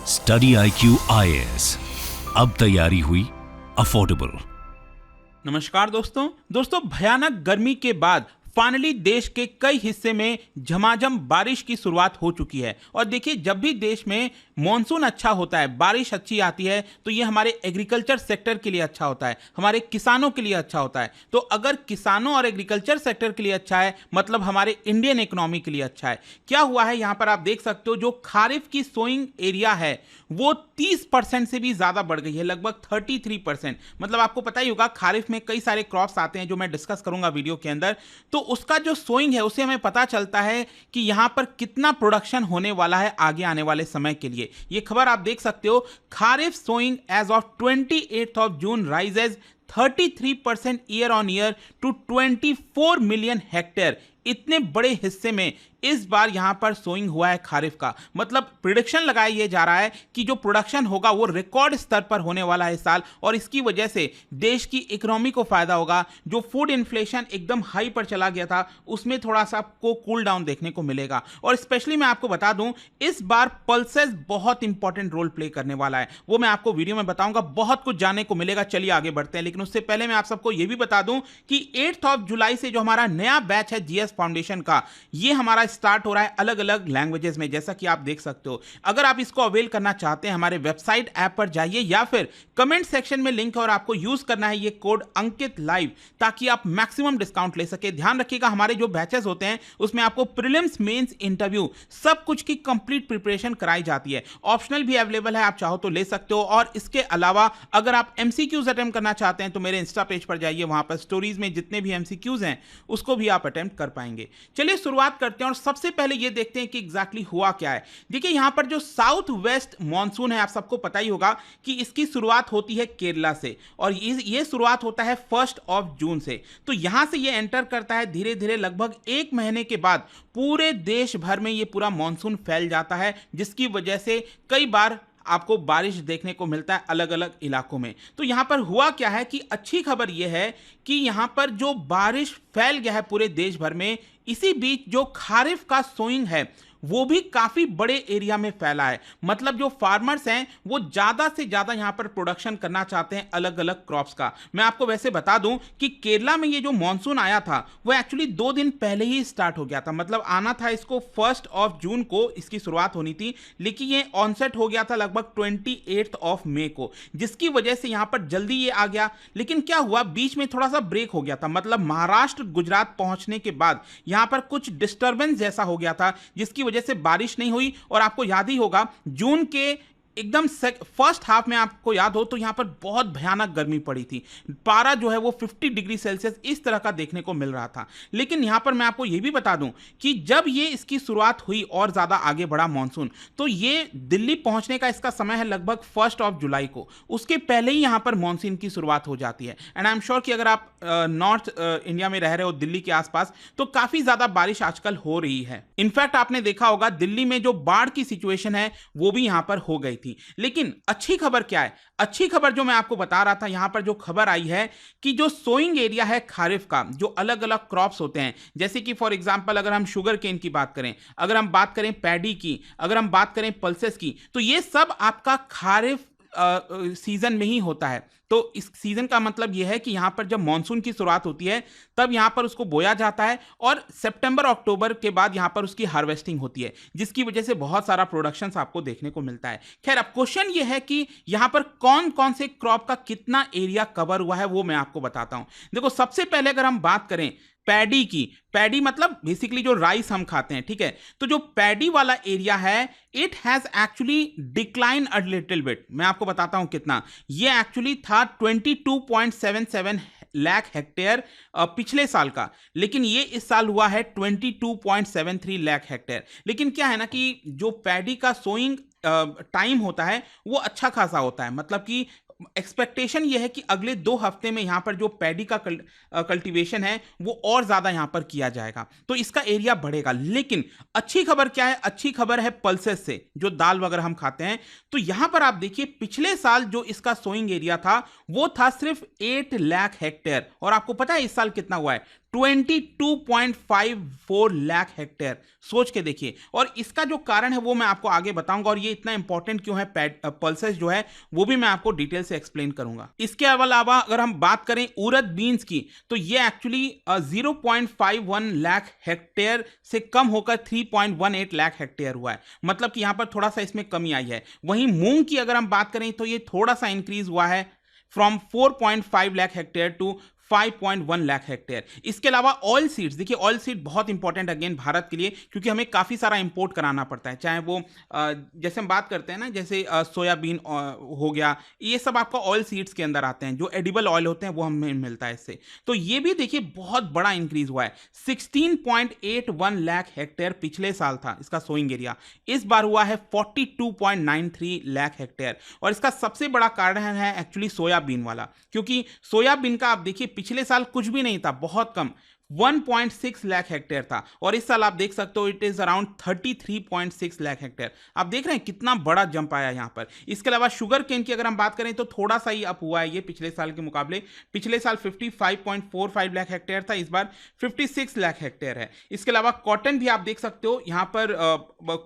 Study IQ IAS, अब तैयारी हुई अफोर्डेबल। नमस्कार दोस्तों भयानक गर्मी के बाद फाइनली देश के कई हिस्से में झमाझम बारिश की शुरुआत हो चुकी है। और देखिए, जब भी देश में मॉनसून अच्छा होता है, बारिश अच्छी आती है, तो ये हमारे एग्रीकल्चर सेक्टर के लिए अच्छा होता है, हमारे किसानों के लिए अच्छा होता है। तो अगर किसानों और एग्रीकल्चर सेक्टर के लिए अच्छा है, मतलब हमारे इंडियन इकोनॉमी के लिए अच्छा है। क्या हुआ है, यहाँ पर आप देख सकते हो, जो खारिफ की सोइंग एरिया है वो 30% से भी ज्यादा बढ़ गई है, लगभग 33%। मतलब आपको पता ही होगा, खारिफ में कई सारे क्रॉप्स आते हैं जो मैं डिस्कस करूंगा वीडियो के अंदर। तो उसका जो सोइंग है उससे हमें पता चलता है कि यहां पर कितना प्रोडक्शन होने वाला है आगे आने वाले समय के लिए। यह खबर आप देख सकते हो, kharif sowing as of 28 June rises 33% year on year to 24 million hectare. इतने बड़े हिस्से में इस बार यहां पर सोइंग हुआ है खारिफ का। मतलब प्रिडिक्शन लगाया यह जा रहा है कि जो प्रोडक्शन होगा वो रिकॉर्ड स्तर पर होने वाला है इस साल, और इसकी वजह से देश की इकोनॉमी को फायदा होगा। जो फूड इन्फ्लेशन एकदम हाई पर चला गया था, उसमें थोड़ा सा आपको कूल डाउन देखने को मिलेगा। और स्पेशली मैं आपको बता दूं, इस बार पल्सेस बहुत इंपॉर्टेंट रोल प्ले करने वाला है, वो मैं आपको वीडियो में बताऊंगा। बहुत कुछ जानने को मिलेगा, चलिए आगे बढ़ते हैं। लेकिन उससे पहले मैं आप सबको यह भी बता दूं कि 8 जुलाई से जो हमारा नया बैच है जीएस फाउंडेशन का, यह हमारा स्टार्ट हो रहा है अलग अलग लैंग्वेजेस में, जैसा कि आप देख सकते हो। अगर आप इसको अवेल करना चाहते हैं, हमारे वेबसाइट ऐप पर जाइए या फिर कमेंट सेक्शन में लिंक है, और आपको यूज करना है ये कोड अंकित लाइव, ताकि आप मैक्सिमम डिस्काउंट ले सके। ध्यान रखिएगा, हमारे जो बैचेस होते हैं उसमें आपको प्रीलिम्स, मेंस, इंटरव्यू सब कुछ की कंप्लीट प्रिपरेशन कराई जाती है। ऑप्शनल भी अवेलेबल है, आप चाहो तो ले सकते हो। और इसके अलावा अगर आप एमसीक्यूज अटेम्प्ट करना चाहते हैं तो मेरे इंस्टा पेज पर जाइए, वहां पर स्टोरीज में जितने भी एमसीक्यूज हैं उसको भी आप अटेम्प्ट कर पाएंगे। चलिए शुरुआत करते हैं, और सबसे पहले ये देखते हैं कि एग्जैक्टली हुआ क्या है। देखिए, यहां पर जो साउथ वेस्ट मॉनसून है, आप सबको पता ही होगा कि इसकी शुरुआत होती है केरला से, और ये शुरुआत होता है 1 जून से। तो यहां से ये एंटर करता है धीरे धीरे, लगभग 1 महीने के बाद पूरे देश भर में ये पूरा मॉनसून फैल जाता है, जिसकी वजह से कई बार आपको बारिश देखने को मिलता है अलग अलग इलाकों में। तो यहां पर हुआ क्या है कि अच्छी खबर यह है कि यहां पर जो बारिश फैल गया है पूरे देश भर में, इसी बीच जो खारिफ का सोइंग है वो भी काफी बड़े एरिया में फैला है। मतलब जो फार्मर्स हैं वो ज्यादा से ज्यादा यहां पर प्रोडक्शन करना चाहते हैं अलग अलग क्रॉप्स का। मैं आपको वैसे बता दूं कि केरला में ये जो मॉनसून आया था वो एक्चुअली 2 दिन पहले ही स्टार्ट हो गया था। मतलब आना था इसको 1 जून को, इसकी शुरुआत होनी थी, लेकिन ये ऑनसेट हो गया था लगभग 28 मई को, जिसकी वजह से यहां पर जल्दी ये आ गया। लेकिन क्या हुआ, बीच में थोड़ा सा ब्रेक हो गया था। मतलब महाराष्ट्र, गुजरात पहुंचने के बाद यहां पर कुछ डिस्टर्बेंस जैसा हो गया था, जिसकी वजह से बारिश नहीं हुई। और आपको याद ही होगा, जून के एकदम फर्स्ट हाफ में आपको याद हो तो यहां पर बहुत भयानक गर्मी पड़ी थी। पारा जो है वो 50 डिग्री सेल्सियस इस तरह का देखने को मिल रहा था। लेकिन यहां पर मैं आपको यह भी बता दूं कि जब ये इसकी शुरुआत हुई और ज्यादा आगे बढ़ा मॉनसून, तो ये दिल्ली पहुंचने का इसका समय है लगभग 1 जुलाई को। उसके पहले ही यहां पर मॉनसून की शुरुआत हो जाती है। एंड आई एम श्योर कि अगर आप नॉर्थ इंडिया में रह रहे हो, दिल्ली के आसपास, तो काफी ज्यादा बारिश आजकल हो रही है। इनफैक्ट आपने देखा होगा, दिल्ली में जो बाढ़ की सिचुएशन है वो भी यहां पर हो गई थी। लेकिन अच्छी खबर क्या है? अच्छी खबर जो मैं आपको बता रहा था, यहां पर जो खबर आई है कि जो सोइंग एरिया है खारिफ का, जो अलग अलग क्रॉप्स होते हैं, जैसे कि फॉर एग्जांपल अगर हम शुगर केन की बात करें, अगर हम बात करें पैडी की, अगर हम बात करें पल्सेस की, तो ये सब आपका खारिफ सीजन में ही होता है। तो इस सीजन का मतलब यह है कि यहां पर जब मॉनसून की शुरुआत होती है तब यहां पर उसको बोया जाता है, और सितंबर अक्टूबर के बाद यहां पर उसकी हार्वेस्टिंग होती है, जिसकी वजह से बहुत सारा प्रोडक्शन आपको देखने को मिलता है। खैर, अब क्वेश्चन यह है कि यहां पर कौन कौन से क्रॉप का कितना एरिया कवर हुआ है, वो मैं आपको बताता हूं। देखो, सबसे पहले अगर हम बात करें पैडी की, पैडी मतलब बेसिकली जो राइस हम खाते हैं, ठीक है। तो जो पैडी वाला एरिया है, it has actually decline a little bit. मैं आपको बताता हूं कितना। ये एक्चुअली था 22.77 लाख हेक्टेयर पिछले साल का, लेकिन ये इस साल हुआ है 22.73 लाख हेक्टेयर। लेकिन क्या है ना कि जो पैडी का सोइंग टाइम होता है वो अच्छा खासा होता है। मतलब कि एक्सपेक्टेशन यह है कि अगले 2 हफ्ते में यहां पर जो पैडी का कल्टीवेशन है वो और ज्यादा यहां पर किया जाएगा, तो इसका एरिया बढ़ेगा। लेकिन अच्छी खबर क्या है? अच्छी खबर है पल्सेस से, जो दाल वगैरह हम खाते हैं। तो यहां पर आप देखिए, पिछले साल जो इसका सोइंग एरिया था वो था सिर्फ 8 लाख हेक्टेयर, और आपको पता है इस साल कितना हुआ है? 22.54 लाख हेक्टेयर। सोच के देखिए। और इसका जो कारण है वो मैं आपको आगे बताऊंगा, और ये इतना इंपॉर्टेंट क्यों है पल्सेस जो है वो भी मैं आपको डिटेल से एक्सप्लेन करूंगा। इसके अलावा अगर हम बात करें उड़द बीन्स की, तो ये एक्चुअली 0.51 लाख हेक्टेयर से कम होकर 3.18 लाख हेक्टेयर हुआ है, मतलब कि यहां पर थोड़ा सा इसमें कमी आई है। वहीं मूंग की अगर हम बात करें तो ये थोड़ा सा इंक्रीज हुआ है from 4.5 lakh hectare to 5.1 lakh hectare. इसके अलावा ऑयल सीड्स, देखिए ऑयल सीड बहुत इंपॉर्टेंट अगेन भारत के लिए, क्योंकि हमें काफ़ी सारा इंपोर्ट कराना पड़ता है, चाहे वो जैसे हम बात करते हैं ना, जैसे सोयाबीन हो गया, ये सब आपका ऑयल सीड्स के अंदर आते हैं, जो एडिबल ऑयल होते हैं वो हमें मिलता है इससे। तो ये भी देखिए बहुत बड़ा इंक्रीज हुआ है। 16.81 लाख हेक्टेयर पिछले साल था इसका सोइंग एरिया, इस बार हुआ है 42.93 लाख हेक्टेयर। और इसका सबसे बड़ा कारण है एक्चुअली सोयाबीन वाला, क्योंकि सोयाबीन का आप देखिए पिछले साल कुछ भी नहीं था, बहुत कम 1.6 लाख हेक्टेयर था, और इस साल आप देख सकते हो it is around 33.6 lakh hectare. आप देख रहे हैं कितना बड़ा जंप आया यहां पर। इसके अलावा शुगर केन की अगर हम बात करें तो थोड़ा सा ही अप हुआ है ये पिछले साल के मुकाबले। पिछले साल 55.45 लाख हेक्टेयर था, इस बार 56 लाख हेक्टेयर है। इसके अलावा कॉटन भी आप देख सकते हो यहां पर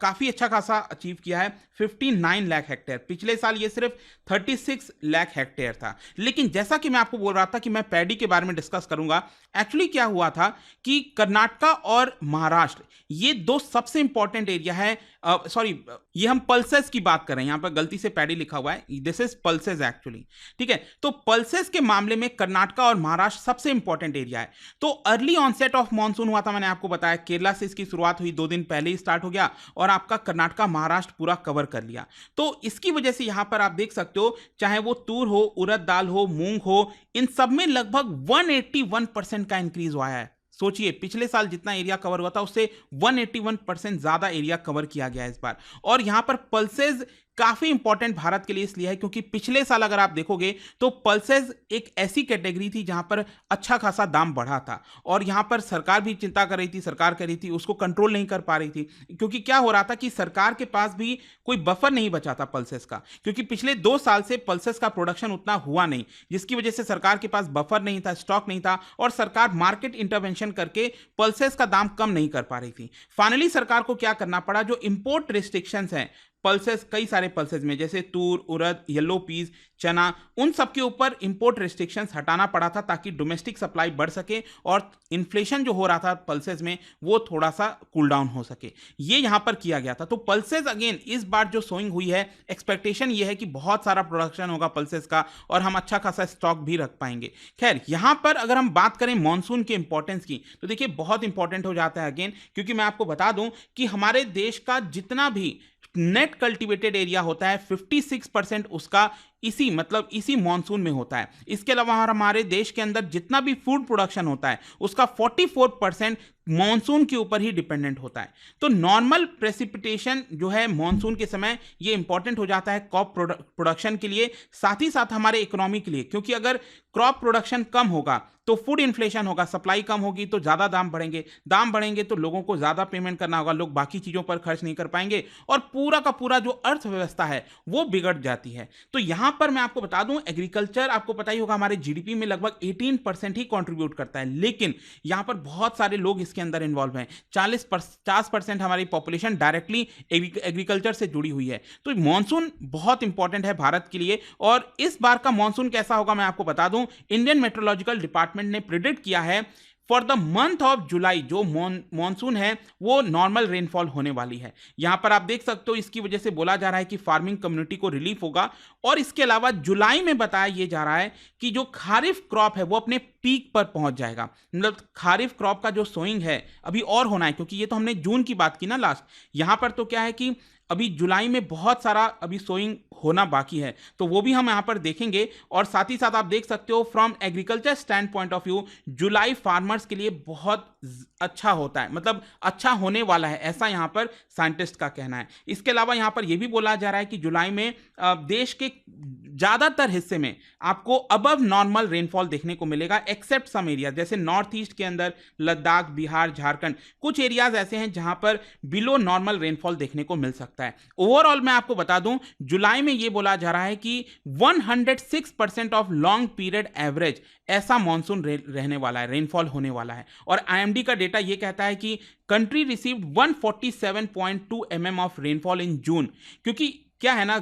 काफी अच्छा खासा अचीव किया है, 59 लाख हेक्टेयर। पिछले साल ये सिर्फ 36 लाख हेक्टेयर था। लेकिन जैसा कि मैं आपको बोल रहा था कि मैं पैडी के बारे में डिस्कस करूंगा, एक्चुअली क्या हुआ था कि कर्नाटका और महाराष्ट्र ये दो सबसे इंपॉर्टेंट एरिया है। सॉरी, ये हम पल्सेस की बात कर रहे हैं, यहां पर गलती से पैडी लिखा हुआ है, दिस इज पल्सेस एक्चुअली, ठीक है। तो पल्सेस के मामले में कर्नाटका और महाराष्ट्र सबसे इंपॉर्टेंट एरिया है। तो अर्ली ऑनसेट ऑफ मॉनसून हुआ था, मैंने आपको बताया, केरला से इसकी शुरुआत हुई, 2 दिन पहले ही स्टार्ट हो गया, और आपका कर्नाटका महाराष्ट्र पूरा कवर कर लिया। तो इसकी वजह से यहां पर आप देख सकते हो, चाहे वो तूर हो, उड़द दाल हो, मूंग हो, इन सब में लगभग 181% का इंक्रीज हुआ है। सोचिए पिछले साल जितना एरिया कवर हुआ था उससे 181% ज्यादा एरिया कवर किया गया है इस बार। और यहां पर पल्सेस काफी इंपॉर्टेंट भारत के लिए इसलिए है क्योंकि पिछले साल अगर आप देखोगे तो पल्सेस एक ऐसी कैटेगरी थी जहां पर अच्छा खासा दाम बढ़ा था, और यहां पर सरकार भी चिंता कर रही थी, सरकार कह रही थी उसको कंट्रोल नहीं कर पा रही थी, क्योंकि क्या हो रहा था कि सरकार के पास भी कोई बफर नहीं बचा था पल्सेस का, क्योंकि पिछले 2 साल से पल्सेस का प्रोडक्शन उतना हुआ नहीं, जिसकी वजह से सरकार के पास बफर नहीं था, स्टॉक नहीं था, और सरकार मार्केट इंटरवेंशन करके पल्सेस का दाम कम नहीं कर पा रही थी। फाइनली सरकार को क्या करना पड़ा, जो इंपोर्ट रिस्ट्रिक्शंस हैं पल्सेस, कई सारे पल्सेस में, जैसे तूर, उड़द, येलो पीस, चना, उन सब के ऊपर इंपोर्ट रिस्ट्रिक्शंस हटाना पड़ा था ताकि डोमेस्टिक सप्लाई बढ़ सके और इन्फ्लेशन जो हो रहा था पल्सेस में वो थोड़ा सा कूल डाउन हो सके। ये यहां पर किया गया था। तो पल्सेस अगेन इस बार जो सोइंग हुई है, एक्सपेक्टेशन ये है कि बहुत सारा प्रोडक्शन होगा पल्सेस का और हम अच्छा खासा स्टॉक भी रख पाएंगे। खैर, यहां पर अगर हम बात करें मॉनसून के इंपॉर्टेंस की तो देखिए बहुत इंपॉर्टेंट हो जाता है अगेन, क्योंकि मैं आपको बता दूं कि हमारे देश का जितना भी नेट कल्टीवेटेड एरिया होता है 56% उसका इसी मॉनसून में होता है। इसके अलावा हमारे देश के अंदर जितना भी फूड प्रोडक्शन होता है उसका 44% मॉनसून के ऊपर ही डिपेंडेंट होता है। तो नॉर्मल प्रेसिपिटेशन जो है मॉनसून के समय ये इंपॉर्टेंट हो जाता है क्रॉप प्रोडक्शन के लिए, साथ ही साथ हमारे इकोनॉमी के लिए, क्योंकि अगर क्रॉप प्रोडक्शन कम होगा तो फूड इन्फ्लेशन होगा, सप्लाई कम होगी तो ज़्यादा दाम बढ़ेंगे तो लोगों को ज़्यादा पेमेंट करना होगा, लोग बाकी चीज़ों पर खर्च नहीं कर पाएंगे और पूरा का पूरा जो अर्थव्यवस्था है वो बिगड़ जाती है। तो यहाँ पर मैं आपको बता दूं, एग्रीकल्चर आपको पता ही होगा हमारे जीडीपी में लगभग 18% ही कंट्रीब्यूट करता है, लेकिन यहाँ पर बहुत सारे लोग इसके अंदर इन्वॉल्व हैं। 50% हमारी पॉपुलेशन डायरेक्टली एग्रीकल्चर से जुड़ी हुई है। तो मॉनसून बहुत इंपॉर्टेंट है भारत के लिए। और इस बार का मॉनसून कैसा होगा मैं आपको बता दूं, इंडियन मेट्रोलॉजिकल डिपार्टमेंट ने प्रिडिक्ट किया है for the month of July जो मॉनसून है वो नॉर्मल रेनफॉल होने वाली है। यहां पर आप देख सकते हो, इसकी वजह से बोला जा रहा है कि फार्मिंग कम्युनिटी को रिलीफ होगा। और इसके अलावा जुलाई में बताया यह जा रहा है कि जो खारिफ क्रॉप है वो अपने पीक पर पहुंच जाएगा। मतलब खारिफ क्रॉप का जो सोइंग है अभी और होना है, क्योंकि ये तो हमने जून की बात की ना लास्ट, यहां पर तो क्या है कि अभी जुलाई में बहुत सारा अभी सोइंग होना बाकी है, तो वो भी हम यहाँ पर देखेंगे। और साथ ही साथ आप देख सकते हो from agriculture stand point of view July farmers के लिए बहुत अच्छा होता है, मतलब अच्छा होने वाला है, ऐसा यहाँ पर साइंटिस्ट का कहना है। इसके अलावा यहाँ पर यह भी बोला जा रहा है कि जुलाई में देश के ज्यादातर हिस्से में आपको अबव नॉर्मल रेनफॉल देखने को मिलेगा, एक्सेप्ट सम एरिया जैसे नॉर्थ ईस्ट के अंदर लद्दाख, बिहार, झारखंड, कुछ एरियाज ऐसे हैं जहां पर बिलो नॉर्मल रेनफॉल देखने को मिल सकता है। ओवरऑल मैं आपको बता दूं, जुलाई में यह बोला जा रहा है कि 106% ऑफ लॉन्ग पीरियड एवरेज ऐसा मॉनसून रहने वाला है, रेनफॉल होने वाला है। और आईएमडी का डेटा यह कहता है कि country received 147.2 mm of rainfall in June. क्योंकि क्या है ना,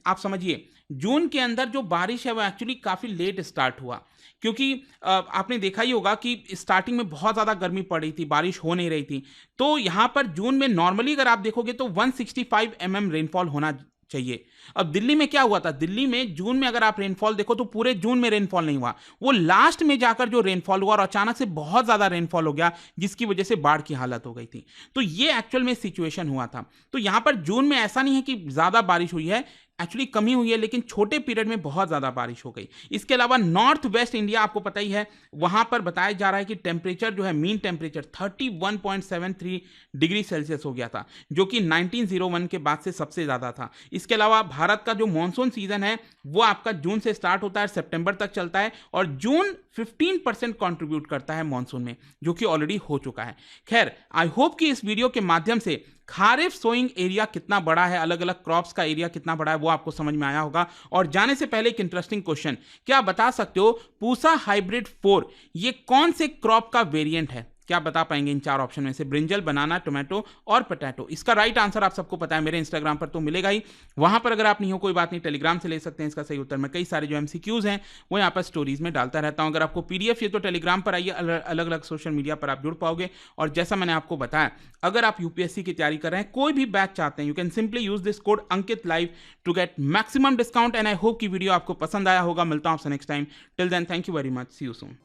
आप समझिए जून के अंदर जो बारिश है वो एक्चुअली काफी लेट स्टार्ट हुआ, क्योंकि आपने देखा ही होगा कि स्टार्टिंग में बहुत ज़्यादा गर्मी पड़ रही थी, बारिश हो नहीं रही थी। तो यहाँ पर जून में नॉर्मली अगर आप देखोगे तो 165 mm रेनफॉल होना चाहिए। अब दिल्ली में क्या हुआ था, दिल्ली में जून में अगर आप रेनफॉल देखो तो पूरे जून में रेनफॉल नहीं हुआ, वो लास्ट में जाकर जो रेनफॉल हुआ और अचानक से बहुत ज़्यादा रेनफॉल हो गया, जिसकी वजह से बाढ़ की हालत हो गई थी। तो ये एक्चुअल में सिचुएशन हुआ था। तो यहाँ पर जून में ऐसा नहीं है कि ज़्यादा बारिश हुई है, एक्चुअली कमी हुई है, लेकिन छोटे पीरियड में बहुत ज़्यादा बारिश हो गई। इसके अलावा नॉर्थ वेस्ट इंडिया आपको पता ही है, वहाँ पर बताया जा रहा है कि टेम्परेचर जो है, मीन टेम्परेचर 31.73 डिग्री सेल्सियस हो गया था, जो कि 1901 के बाद से सबसे ज़्यादा था। इसके अलावा भारत का जो मानसून सीजन है वो आपका जून से स्टार्ट होता है, सितंबर तक चलता है, और जून 15% कंट्रीब्यूट करता है मानसून में, जो कि ऑलरेडी हो चुका है। खैर, आई होप कि इस वीडियो के माध्यम से खारिफ सोइंग एरिया कितना बड़ा है, अलग अलग क्रॉप्स का एरिया कितना बड़ा है, वो आपको समझ में आया होगा। और जाने से पहले एक इंटरेस्टिंग क्वेश्चन, क्या आप बता सकते हो पूसा हाइब्रिड 4 ये कौन से क्रॉप का वेरिएंट है? क्या आप बता पाएंगे इन 4 ऑप्शन में से? ब्रिंजल, बनाना, टोमेटो और पोटैटो। इसका राइट आंसर आप सबको पता है, मेरे इंस्टाग्राम पर तो मिलेगा ही, वहां पर अगर आप नहीं हो कोई बात नहीं, टेलीग्राम से ले सकते हैं इसका सही उत्तर। मैं कई सारे जो एमसीक्यूज हैं वो यहाँ पर स्टोरीज में डालता रहता हूँ। अगर आपको पीडीएफ चाहिए तो टेलीग्राम पर आइए, अलग अलग सोशल मीडिया पर आप जुड़ पाओगे। और जैसा मैंने आपको बताया, अगर आप यूपीएससी की तैयारी कर रहे हैं, कोई भी बैच चाहते हैं, you can simply use this code Ankit live to get maximum discount. And I hope कि वीडियो आपको पसंद आया होगा। मिलता हूं आपसे next time. Till then, thank you very much, see you soon.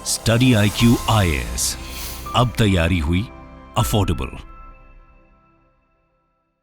Study IQ IAS, अब तैयारी हुई अफोर्डेबल।